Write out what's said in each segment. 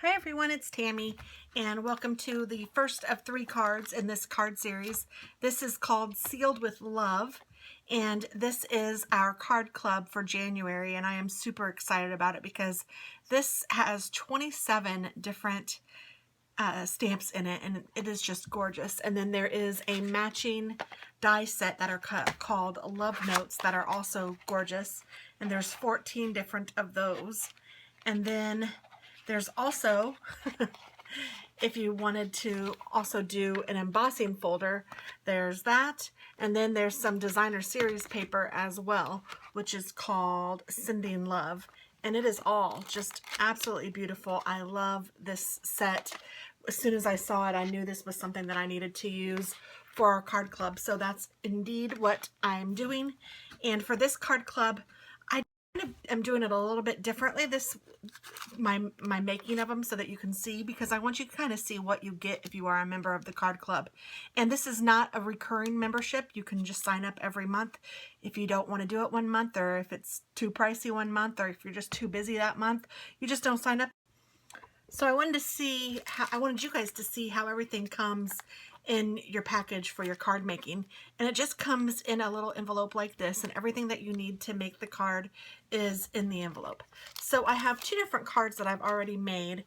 Hi everyone, it's Tammy, and welcome to the first of 3 cards in this card series. This is called Sealed with Love, and this is our card club for January, and I am super excited about it because this has 27 different stamps in it, and it is just gorgeous. And then there is a matching die set that are called Love Notes that are also gorgeous, and there's 14 different of those. And then there's also, if you wanted to also do an embossing folder, there's that. And then there's some designer series paper as well, which is called Sending Love. And it is all just absolutely beautiful. I love this set. As soon as I saw it, I knew this was something that I needed to use for our card club. So that's indeed what I'm doing. And for this card club, I'm doing it a little bit differently, my making of them, so that you can see, because I want you to kind of see what you get if you are a member of the card club. And this is not a recurring membership. You can just sign up every month if you don't want to do it one month, or if it's too pricey one month, or if you're just too busy that month, you just don't sign up. So I wanted you guys to see how everything comes in your package for your card making. And it just comes in a little envelope like this, and everything that you need to make the card is in the envelope. So I have 2 different cards that I've already made.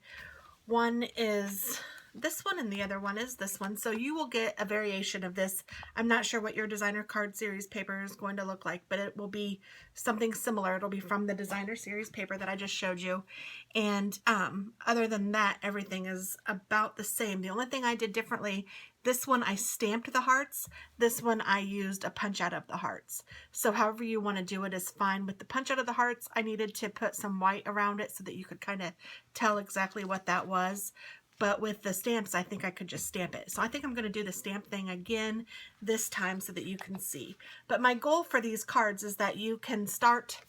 One is this one and the other one is this one. So you will get a variation of this. I'm not sure what your designer card series paper is going to look like, but it will be something similar. It'll be from the designer series paper that I just showed you. And other than that, everything is about the same. The only thing I did differently, this one I stamped the hearts. This one I used a punch out of the hearts. So however you want to do it is fine. With the punch out of the hearts, I needed to put some white around it so that you could kind of tell exactly what that was. But with the stamps, I think I could just stamp it. So I think I'm going to do the stamp thing again this time so that you can see. But my goal for these cards is that you can start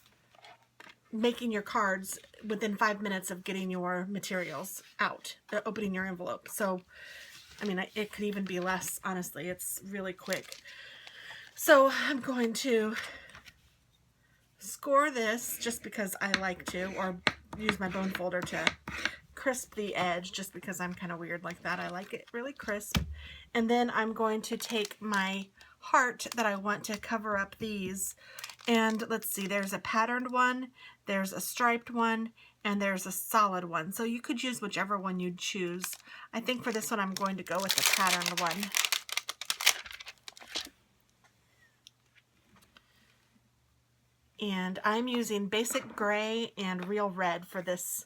making your cards within 5 minutes of getting your materials out, opening your envelope. So, I mean, it could even be less, honestly. It's really quick. So I'm going to score this just because I like to, or use my bone folder to crisp the edge, just because I'm kind of weird like that. I like it really crisp. And then I'm going to take my heart that I want to cover up these, and let's see, there's a patterned one, there's a striped one, and there's a solid one. So you could use whichever one you'd choose. I think for this one I'm going to go with the patterned one. And I'm using basic gray and real red for this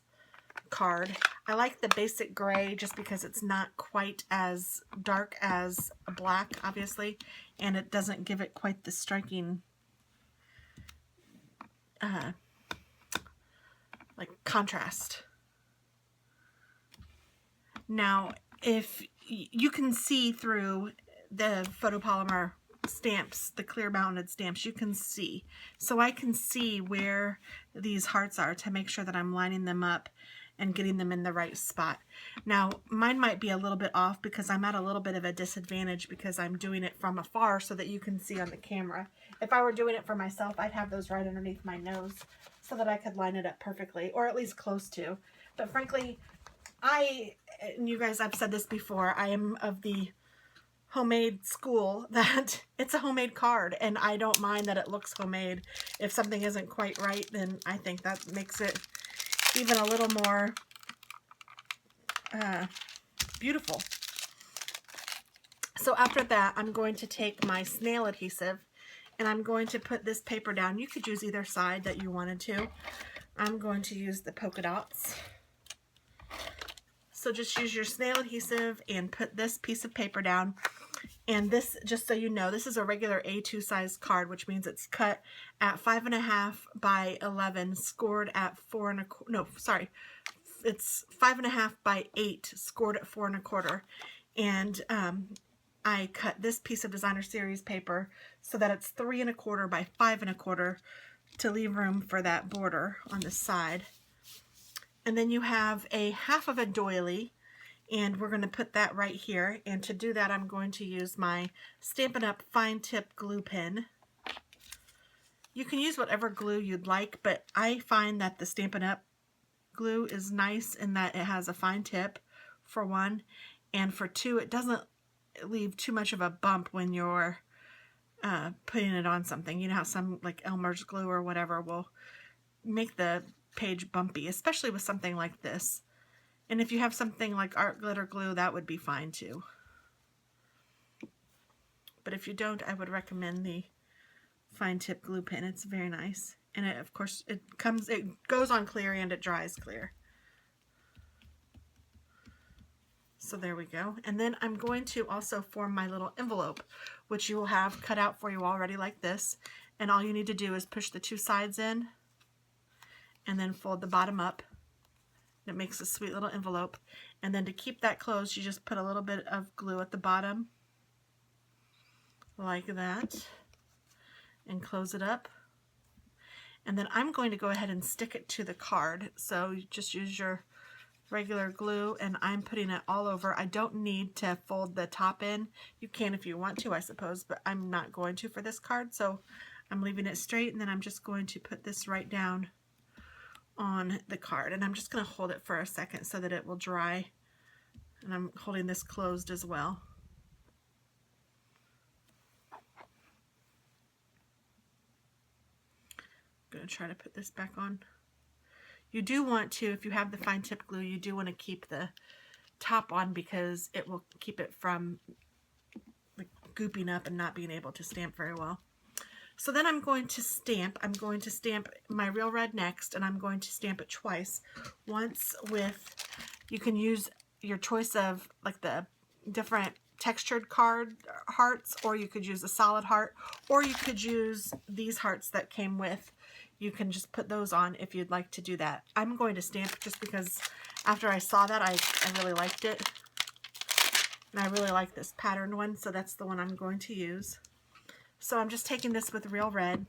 card. I like the basic gray just because it's not quite as dark as black, obviously, and it doesn't give it quite the striking like contrast. Now, if you can see through the photopolymer stamps, the clear mounted stamps, you can see. So I can see where these hearts are to make sure that I'm lining them up and getting them in the right spot. Now, mine might be a little bit off because I'm at a little bit of a disadvantage because I'm doing it from afar so that you can see on the camera. If I were doing it for myself, I'd have those right underneath my nose so that I could line it up perfectly, or at least close to. But frankly, and you guys, I've said this before, I am of the homemade school that it's a homemade card, and I don't mind that it looks homemade. If something isn't quite right, then I think that makes it even a little more beautiful. So after that, I'm going to take my snail adhesive and I'm going to put this paper down. You could use either side that you wanted to. I'm going to use the polka dots. So just use your snail adhesive and put this piece of paper down. And this, just so you know, this is a regular A2 size card, which means it's cut at 5.5 by 11, scored at 4 1/4. No, sorry, it's 5.5 by 8, scored at 4 1/4. And I cut this piece of designer series paper so that it's 3 1/4 by 5 1/4 to leave room for that border on the side. And then you have a half of a doily, and we're going to put that right here. And to do that, I'm going to use my Stampin' Up! Fine Tip glue pen. You can use whatever glue you'd like, but I find that the Stampin' Up! glue is nice in that it has a fine tip, for one, and for two, it doesn't leave too much of a bump when you're putting it on something. You know how some like Elmer's glue or whatever will make the page bumpy, especially with something like this. And if you have something like art glitter glue, that would be fine too. But if you don't, I would recommend the fine tip glue pen. It's very nice. And it, of course, it goes on clear and it dries clear. So there we go. And then I'm going to also form my little envelope, which you will have cut out for you already like this. And all you need to do is push the two sides in and then fold the bottom up. It makes a sweet little envelope. And then to keep that closed, you just put a little bit of glue at the bottom like that and close it up. And then I'm going to go ahead and stick it to the card. So you just use your regular glue, and I'm putting it all over. I don't need to fold the top in. You can if you want to, I suppose, but I'm not going to for this card, so I'm leaving it straight, and then I'm just going to put this right down on the card, and I'm just going to hold it for a second so that it will dry, and I'm holding this closed as well. I'm going to try to put this back on. You do want to, if you have the fine tip glue, you do want to keep the top on because it will keep it from like gooping up and not being able to stamp very well. So then I'm going to stamp. I'm going to stamp my Real Red next, and I'm going to stamp it twice. Once with, you can use your choice of like the different textured card hearts, or you could use a solid heart, or you could use these hearts that came with. You can just put those on if you'd like to do that. I'm going to stamp just because after I saw that, I really liked it. And I really like this patterned one, so that's the one I'm going to use. So I'm just taking this with Real Red.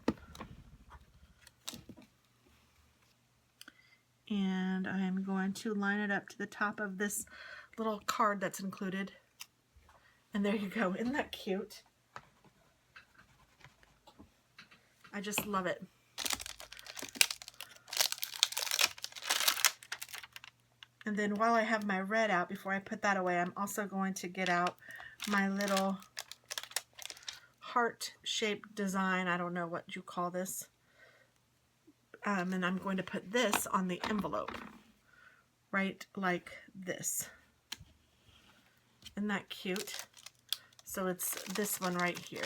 And I'm going to line it up to the top of this little card that's included. And there you go. Isn't that cute? I just love it. And then while I have my red out, before I put that away, I'm also going to get out my little heart-shaped design. I don't know what you call this. And I'm going to put this on the envelope, right like this. Isn't that cute? So it's this one right here.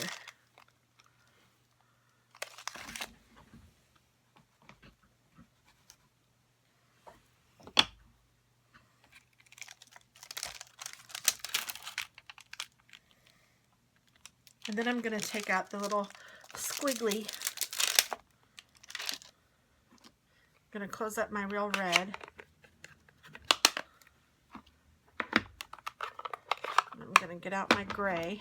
And then I'm going to take out the little squiggly. I'm going to close up my Real Red. And I'm going to get out my gray.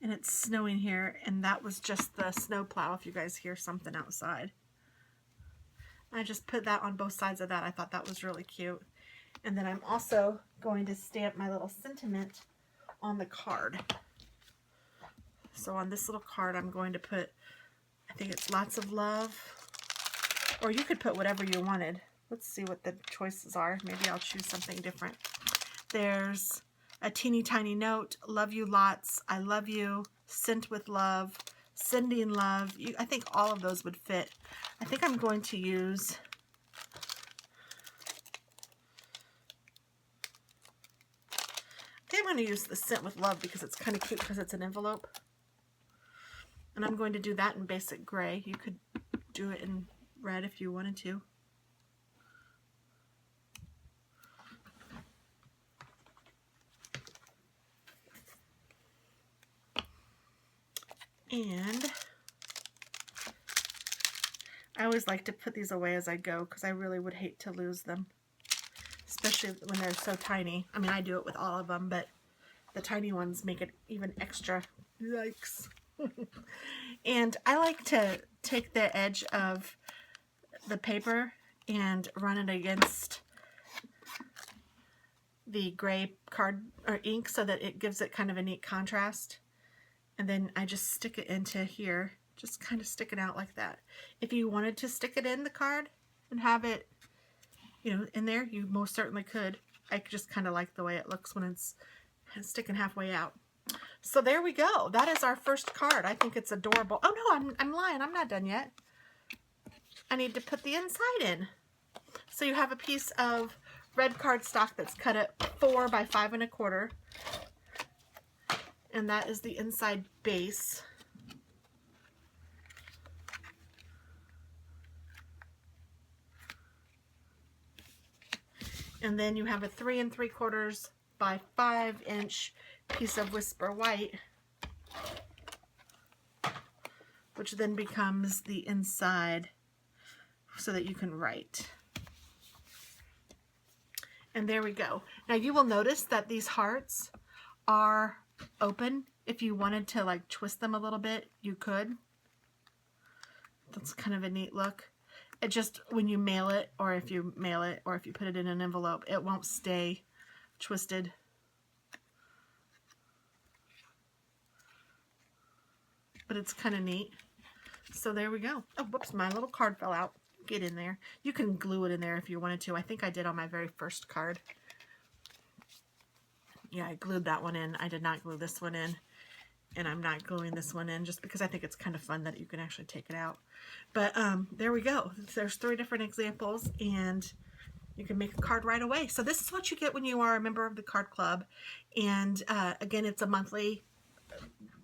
And it's snowing here, and that was just the snow plow if you guys hear something outside. I just put that on both sides of that. I thought that was really cute. And then I'm also going to stamp my little sentiment on the card. So on this little card, I'm going to put, I think it's lots of love. Or you could put whatever you wanted. Let's see what the choices are. Maybe I'll choose something different. There's a teeny tiny note, love you lots, I love you, sent with love, sending love. I think all of those would fit. I think I'm going to use I'm going to use the Sent with Love because it's kind of cute because it's an envelope. And I'm going to do that in basic gray. You could do it in red if you wanted to. And I always like to put these away as I go because I really would hate to lose them. Especially when they're so tiny. I mean, I do it with all of them, but the tiny ones make it even extra. Yikes. And I like to take the edge of the paper and run it against the gray card or ink so that it gives it kind of a neat contrast. And then I just stick it into here just kind of stick it out like that. If you wanted to stick it in the card and have it, you know, in there, you most certainly could. I just kind of like the way it looks when it's sticking halfway out. So there we go. That is our first card. I think it's adorable. Oh no, I'm lying. I'm not done yet. I need to put the inside in. So you have a piece of red cardstock that's cut at 4 by 5 1/4. And that is the inside base. And then you have a 3 3/4 by 5 inch piece of Whisper White, which then becomes the inside so that you can write. And there we go. Now you will notice that these hearts are open. If you wanted to like twist them a little bit, you could. That's kind of a neat look. It just, when you mail it, or if you put it in an envelope, it won't stay twisted. But it's kind of neat. So there we go. Oh, whoops, my little card fell out. Get in there. You can glue it in there if you wanted to. I think I did on my very first card. Yeah, I glued that one in. I did not glue this one in. And I'm not gluing this one in just because I think it's kind of fun that you can actually take it out. But there we go. There's 3 different examples, and you can make a card right away. So this is what you get when you are a member of the card club. And again, it's a monthly,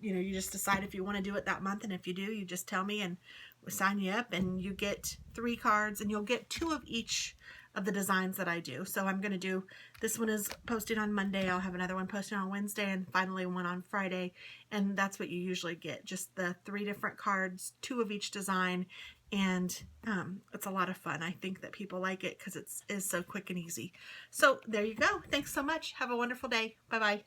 you know, you just decide if you want to do it that month. And if you do, you just tell me and we'll sign you up, and you get 3 cards, and you'll get 2 of each of the designs that I do. So I'm going to do, this one is posted on Monday, I'll have another one posted on Wednesday, and finally one on Friday. And that's what you usually get, just the 3 different cards, 2 of each design. And it's a lot of fun. I think that people like it because it is so quick and easy. So there you go. Thanks so much. Have a wonderful day. Bye-bye.